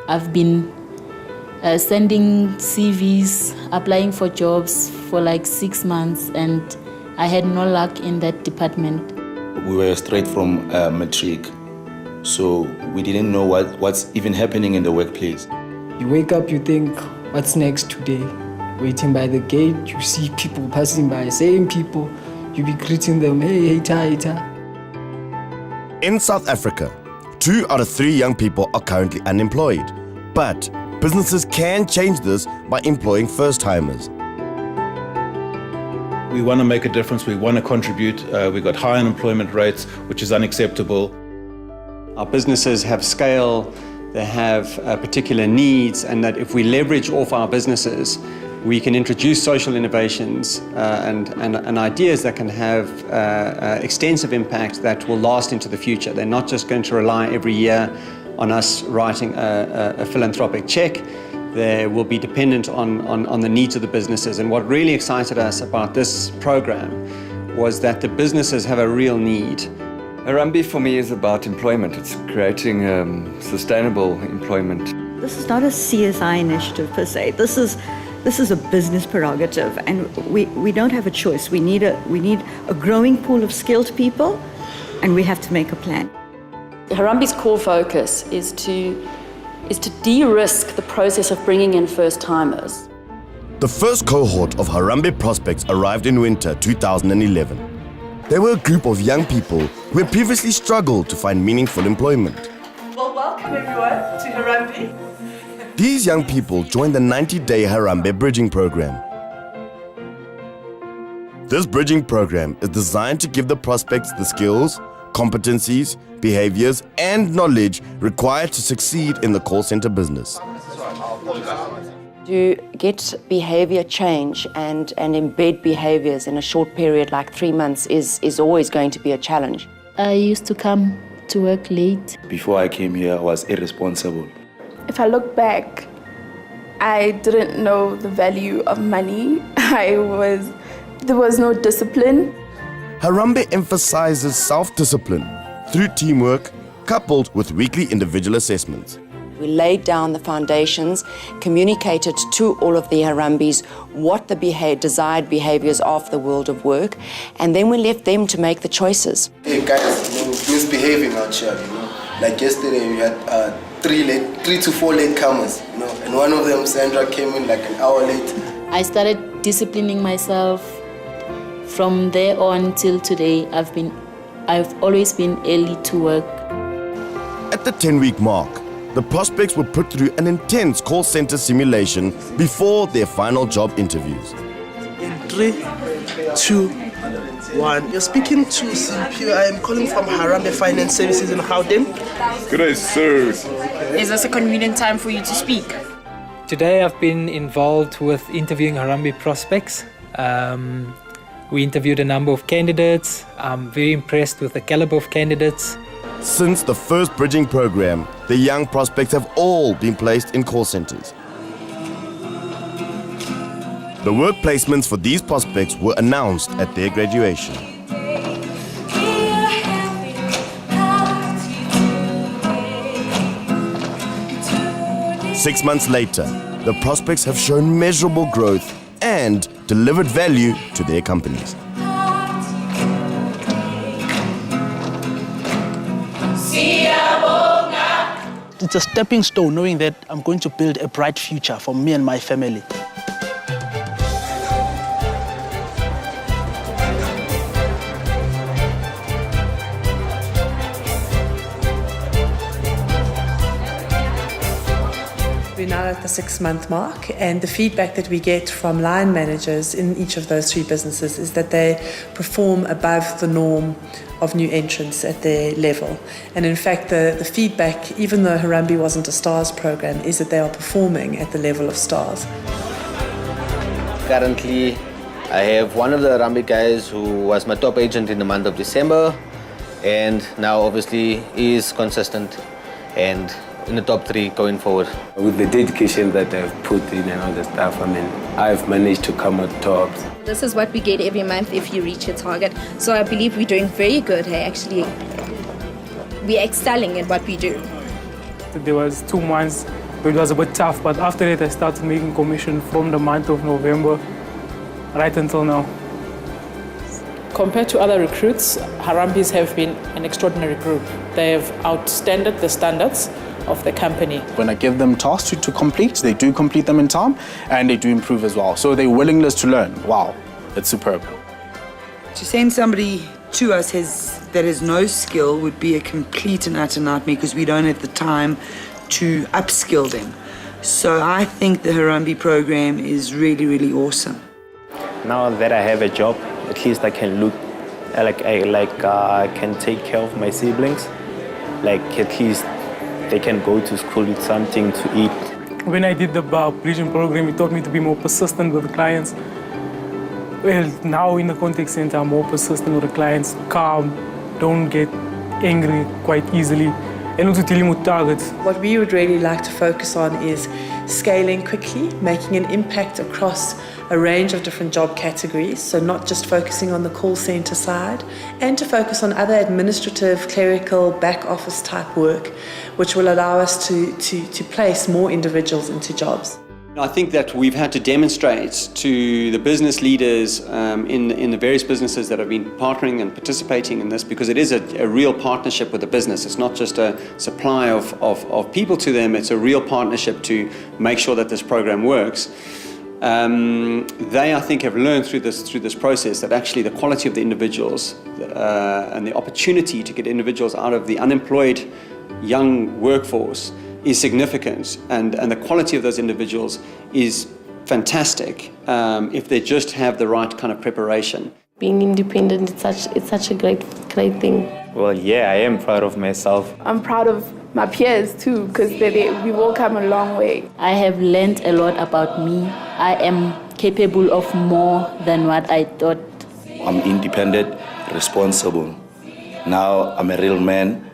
I've been sending CVs, applying for jobs for like 6 months, and I had no luck in that department. We were straight from matric, so we didn't know what's even happening in the workplace. You wake up, you think, what's next today? Waiting by the gate, you see people passing by, same people, you be greeting them, hey, hater, hater. In South Africa, 2 out of 3 young people are currently unemployed. But businesses can change this by employing first-timers. We want to make a difference, we want to contribute. We've got high unemployment rates, which is unacceptable. Our businesses have scale, they have particular needs, and that if we leverage off our businesses, we can introduce social innovations and ideas that can have extensive impact that will last into the future. They're not just going to rely every year on us writing a philanthropic check. They will be dependent on the needs of the businesses. And what really excited us about this program was that the businesses have a real need. Harambee for me is about employment. It's creating sustainable employment. This is not a CSI initiative per se. This is a business prerogative, and we don't have a choice. We need a growing pool of skilled people, and we have to make a plan. Harambee's core focus is to de-risk the process of bringing in first-timers. The first cohort of Harambee prospects arrived in winter 2011. They were a group of young people who had previously struggled to find meaningful employment. Well, welcome everyone to Harambee. These young people joined the 90-day Harambee Bridging Program. This bridging program is designed to give the prospects the skills, competencies, behaviors, and knowledge required to succeed in the call center business. To get behavior change and embed behaviors in a short period like 3 months is always going to be a challenge. I used to come to work late. Before I came here, I was irresponsible. If I look back, I didn't know the value of money. There was no discipline. Harambee emphasizes self-discipline through teamwork coupled with weekly individual assessments. We laid down the foundations, communicated to all of the Harambees what the desired behaviors are for the world of work, and then we left them to make the choices. Hey guys, misbehaving out here, Like yesterday we had 3 to 4 late comers, and one of them, Sandra, came in like an hour late. I started disciplining myself. From there on till today, I've always been early to work. At the 10-week mark, the prospects were put through an intense call center simulation before their final job interviews. In 3, 2, 1. You're speaking to Simpio. I am calling from Harambee Finance Services in Gauteng. Good day, sir. Is this a convenient time for you to speak? Today I've been involved with interviewing Harambee prospects. We interviewed a number of candidates. I'm very impressed with the caliber of candidates. Since the first bridging program, the young prospects have all been placed in call centers. The work placements for these prospects were announced at their graduation. Six months later, the prospects have shown measurable growth and delivered value to their companies. It's a stepping stone knowing that I'm going to build a bright future for me and my family. We're now at the 6-month mark, and the feedback that we get from line managers in each of those 3 businesses is that they perform above the norm of new entrants at their level. And in fact, the feedback, even though Harambee wasn't a STARS program, is that they are performing at the level of STARS. Currently, I have one of the Harambee guys who was my top agent in the month of December, and now obviously is consistent and in the top 3 going forward. With the dedication that I've put in and all the stuff, I've managed to come out top. This is what we get every month if you reach your target. So I believe we're doing very good. Actually, we're excelling at what we do. There was 2 months It was a bit tough, but after that I started making commission from the month of November right until now. Compared to other recruits, Harambis have been an extraordinary group. They have outstanded the standards of the company. When I give them tasks to complete, they do complete them in time and they do improve as well. So their willingness to learn, wow, it's superb. To send somebody to us that has no skill would be a complete and utter nightmare because we don't have the time to upskill them. So I think the Harambee program is really, really awesome. Now that I have a job, at least I can look I can take care of my siblings. Like at least they can go to school with something to eat. When I did the bridging program, it taught me to be more persistent with the clients. Well, now in the contact center, I'm more persistent with the clients, calm, don't get angry quite easily, and also dealing with targets. What we would really like to focus on is scaling quickly, making an impact across a range of different job categories, so not just focusing on the call center side, and to focus on other administrative, clerical, back office type work, which will allow us to place more individuals into jobs. I think that we've had to demonstrate to the business leaders in the various businesses that have been partnering and participating in this, because it is a real partnership with the business. It's not just a supply of people to them, it's a real partnership to make sure that this program works. They, I think, have learned through this process that actually the quality of the individuals and the opportunity to get individuals out of the unemployed young workforce is significant, and the quality of those individuals is fantastic if they just have the right kind of preparation. Being independent, it's such a great thing. Well, yeah, I am proud of myself. I'm proud of my peers too, because we've all come a long way. I have learned a lot about me. I am capable of more than what I thought. I'm independent, responsible. Now I'm a real man.